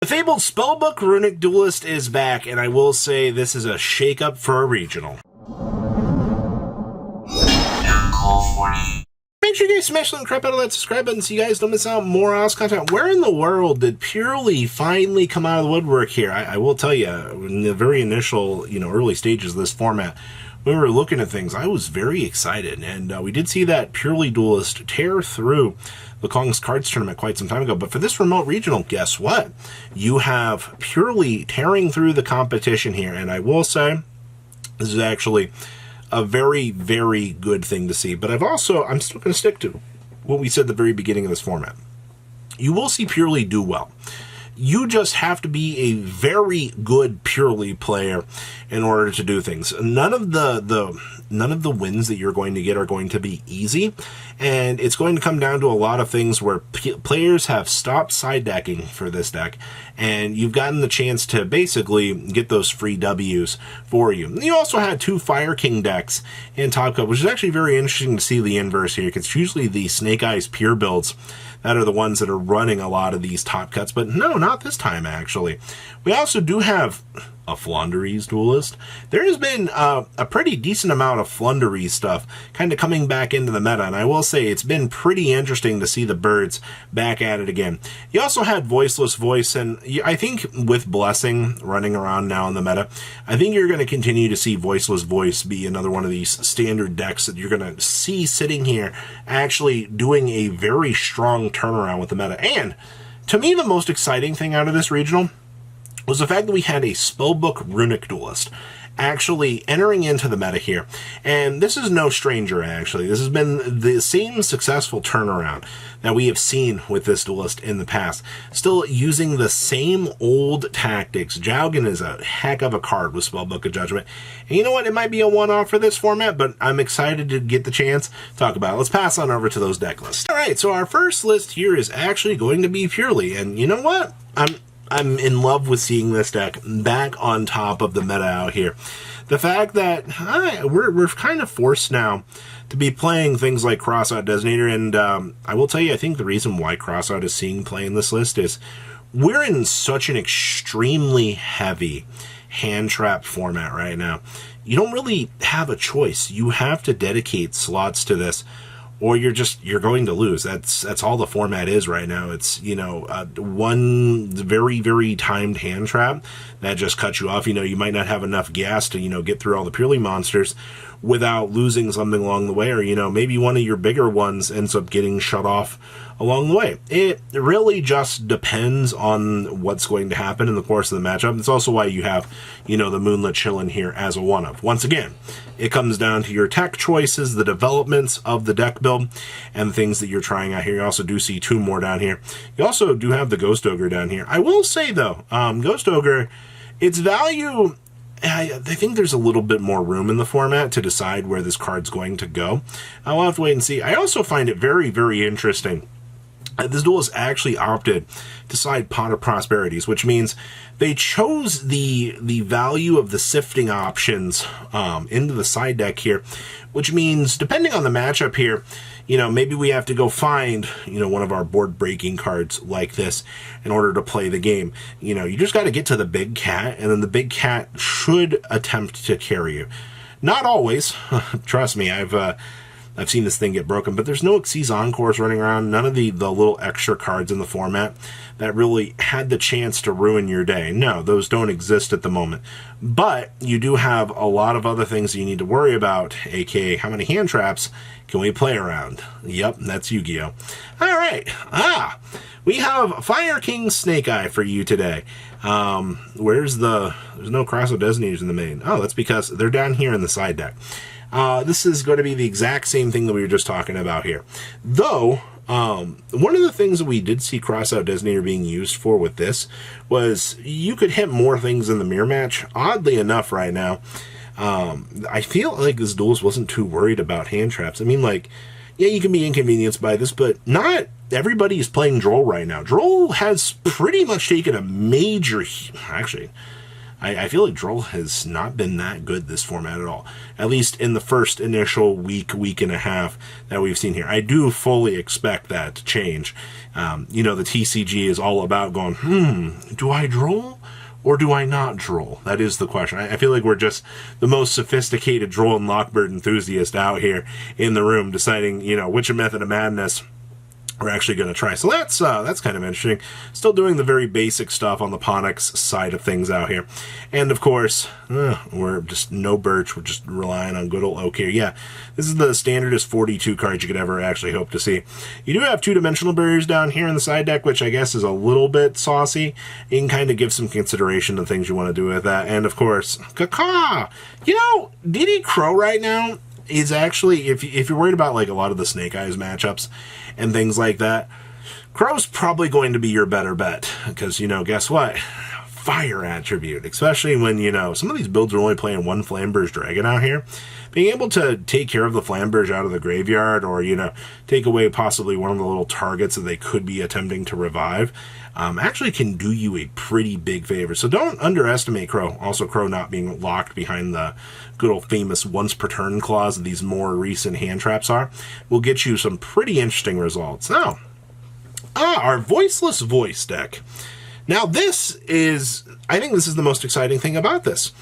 The fabled Spellbook Runic Duelist is back, and I will say this is a shake-up for a regional. Make sure you guys smash the crap out of that subscribe button so you guys don't miss out on more awesome content. Where in the world did Purely finally come out of the woodwork here? I will tell you, in the very initial, early stages of this format, when we were looking at things, I was very excited, and we did see that Purely Duelist tear through the Kong's Cards Tournament quite some time ago. But for this remote regional, guess what? You have Purely tearing through the competition here, and I will say this is actually a very, very good thing to see. But I'm still going to stick to what we said at the very beginning of this format. You will see Purely do well. You just have to be a very good Purely player in order to do things. None of the wins that you're going to get are going to be easy, and it's going to come down to a lot of things where players have stopped side decking for this deck, and you've gotten the chance to basically get those free W's for you. You also had two Fire King decks in Top Cut, which is actually very interesting to see the inverse here, because it's usually the Snake Eyes Pure builds that are the ones that are running a lot of these top cuts, but no, not this time, actually. We also do have a Flunderies Duelist. There has been a pretty decent amount of Flunderies stuff kind of coming back into the meta, and I will say it's been pretty interesting to see the birds back at it again. You also had Voiceless Voice, and I think with Blessing running around now in the meta, I think you're going to continue to see Voiceless Voice be another one of these standard decks that you're going to see sitting here actually doing a very strong turnaround with the meta. And to me, the most exciting thing out of this regional was the fact that we had a Spellbook Runic Duelist actually entering into the meta here. And this is no stranger, actually. This has been the same successful turnaround that we have seen with this duelist in the past. Still using the same old tactics. Jowgen is a heck of a card with Spellbook of Judgment. And you know what? It might be a one-off for this format, but I'm excited to get the chance to talk about it. Let's pass on over to those deck lists. All right, so our first list here is actually going to be Purely. And you know what? I'm in love with seeing this deck back on top of the meta out here. The fact that we're kind of forced now to be playing things like Crossout Designator, and I will tell you, I think the reason why Crossout is seeing play in this list is we're in such an extremely heavy hand trap format right now. You don't really have a choice. You have to dedicate slots to this, or you're going to lose. That's all the format is right now. It's, one very, very timed hand trap that just cuts you off. You might not have enough gas to, get through all the Purely monsters without losing something along the way, or, maybe one of your bigger ones ends up getting shut off along the way. It really just depends on what's going to happen in the course of the matchup. It's also why you have, the Moonlit Chillin' here as a one-of. Once again, it comes down to your tech choices, the developments of the deck build, and the things that you're trying out here. You also do see two more down here. You also do have the Ghost Ogre down here. I will say, though, Ghost Ogre, its value, I think there's a little bit more room in the format to decide where this card's going to go. I'll have to wait and see. I also find it very, very interesting. This duelist actually opted to side Pot of Prosperities, which means they chose the value of the sifting options into the side deck here, which means depending on the matchup here, maybe we have to go find, one of our board-breaking cards like this in order to play the game. You just got to get to the big cat, and then the big cat should attempt to carry you. Not always. Trust me, I've seen this thing get broken, but there's no Xyz Encores running around, none of the little extra cards in the format that really had the chance to ruin your day. No, those don't exist at the moment. But you do have a lot of other things you need to worry about, aka how many hand traps can we play around? Yep, that's Yu-Gi-Oh! All right, we have Fire King Snake Eye for you today. There's no Crossout Designators in the main. Oh, that's because they're down here in the side deck. This is going to be the exact same thing that we were just talking about here. Though, one of the things that we did see Crossout Designator being used for with this was you could hit more things in the mirror match. Oddly enough right now, I feel like this duelist wasn't too worried about hand traps. I mean, yeah, you can be inconvenienced by this, but not everybody is playing Droll right now. Droll has pretty much taken a major, actually, I feel like Droll has not been that good this format at all. At least in the first initial week and a half that we've seen here. I do fully expect that to change. You know, the TCG is all about going, do I Droll or do I not Droll? That is the question. I feel like we're just the most sophisticated Droll and Lockbird enthusiast out here in the room deciding, you know, which method of madness we're actually going to try. So that's kind of interesting. Still doing the very basic stuff on the Ponix side of things out here. And of course, we're just no Birch. We're just relying on good old Oak here. Yeah, this is the standardest 42 cards you could ever actually hope to see. You do have two-dimensional barriers down here in the side deck, which I guess is a little bit saucy. You can kind of give some consideration to things you want to do with that. And of course, Caca! You know, DD Crow right now is actually, if you're worried about like a lot of the Snake Eyes matchups and things like that, Crow's probably going to be your better bet, because, you know, guess what? Fire attribute, especially when, you know, some of these builds are only playing one Flamberge Dragon out here. Being able to take care of the Flamberge out of the graveyard, or, you know, take away possibly one of the little targets that they could be attempting to revive, actually can do you a pretty big favor. So don't underestimate Crow. Also, Crow not being locked behind the good old famous once per turn clause that these more recent hand traps are, will get you some pretty interesting results. Now, our Voiceless Voice deck. Now, this is, I think this is the most exciting thing about this.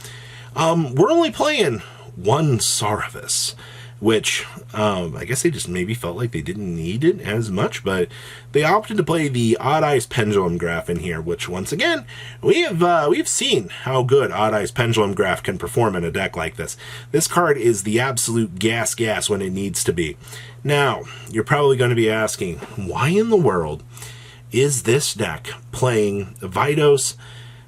We're only playing one Saravis, which I guess they just maybe felt like they didn't need it as much, but they opted to play the Odd Eyes Pendulum Graph in here, which once again, we've seen how good Odd Eyes Pendulum Graph can perform in a deck like this. This card is the absolute gas when it needs to be. Now, you're probably going to be asking, why in the world is this deck playing Vidos,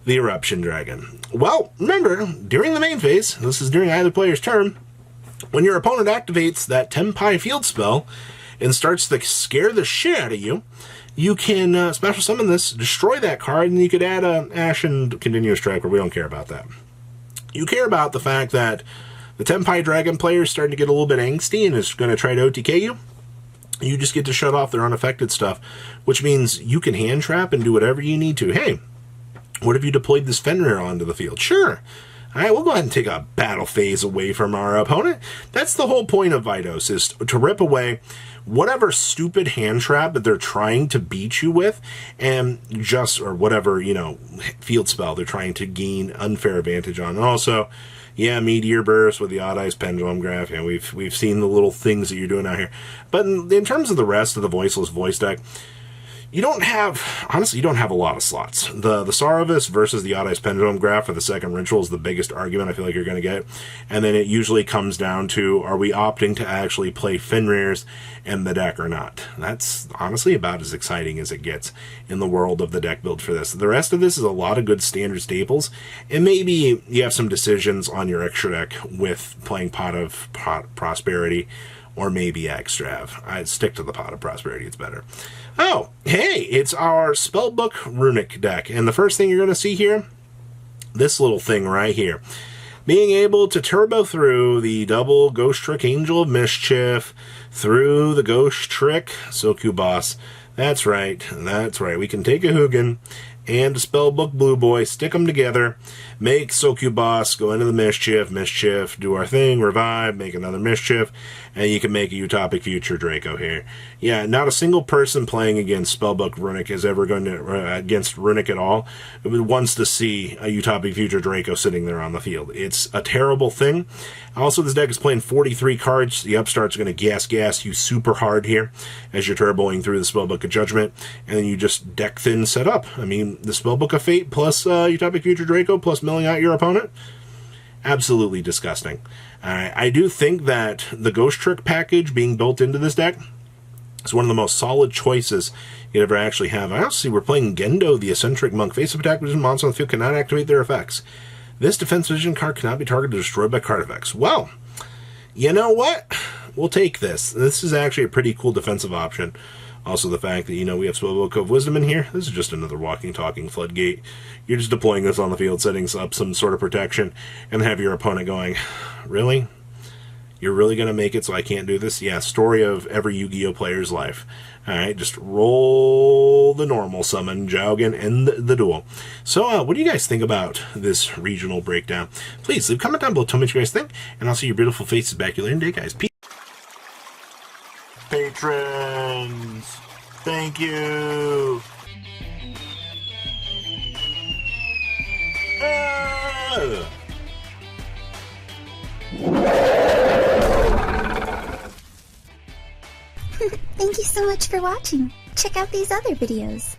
the Eruption Dragon? Well, remember, during the main phase, this is during either player's turn, when your opponent activates that Tempai field spell and starts to scare the shit out of you, you can special summon this, destroy that card, and you could add a Ashen Continuous Strike, but we don't care about that. You care about the fact that the Tempai Dragon player is starting to get a little bit angsty and is going to try to OTK you. You just get to shut off their unaffected stuff, which means you can hand trap and do whatever you need to. Hey, what if you deployed this Fenrir onto the field? Sure. All right, we'll go ahead and take a battle phase away from our opponent. That's the whole point of Vidos, is to rip away whatever stupid hand trap that they're trying to beat you with, and just, or whatever, you know, field spell they're trying to gain unfair advantage on. And also, yeah, Meteor Burst with the Odd Eyes Pendulum Graph. Yeah, we've seen the little things that you're doing out here. But in terms of the rest of the Voiceless Voice deck, you don't have, honestly, you don't have a lot of slots. The Saravis versus the Odd Eyes Pendulum Graph for the second ritual is the biggest argument I feel like you're going to get. And then it usually comes down to, are we opting to actually play Fenrirs in the deck or not? That's honestly about as exciting as it gets in the world of the deck build for this. The rest of this is a lot of good standard staples, and maybe you have some decisions on your extra deck with playing Pot of Prosperity, or maybe Extrav. I'd stick to the Pot of Prosperity, it's better. Oh, hey, it's our Spellbook Runic deck. And the first thing you're going to see here, this little thing right here. Being able to turbo through the double Ghost Trick Angel of Mischief, through the Ghost Trick Succubus. That's right. We can take a Hugin and a Spellbook Blue Boy, stick them together, make Succubus, go into the Mischief, do our thing, revive, make another Mischief, and you can make a Utopic Future Draco here. Yeah, not a single person playing against Spellbook Runic is ever going to, against Runic at all, wants to see a Utopic Future Draco sitting there on the field. It's a terrible thing. Also, this deck is playing 43 cards. The upstart's going to gas you super hard here as you're turboing through the Spellbook of Judgment, and then you just deck thin set up. I mean, the Spellbook of Fate plus Utopic Future Draco plus milling out your opponent, absolutely disgusting. I do think that the Ghost Trick package being built into this deck is one of the most solid choices you'd ever actually have. I also see we're playing Gendo, the Eccentric Monk. Face-up attack with monsters on the field cannot activate their effects. This defense vision card cannot be targeted or destroyed by card effects. Well, you know what? We'll take this. This is actually a pretty cool defensive option. Also, the fact that, you know, we have Spellbook of Wisdom in here. This is just another walking, talking floodgate. You're just deploying this on the field, setting up some sort of protection, and have your opponent going, really? You're really going to make it so I can't do this? Yeah, story of every Yu-Gi-Oh player's life. Alright, just roll the normal summon, Jowgen, and the duel. So, what do you guys think about this regional breakdown? Please leave a comment down below, tell me what you guys think, and I'll see your beautiful faces back here later in the day, guys. Peace. Patrons, thank you. Thank you so much for watching. Check out these other videos.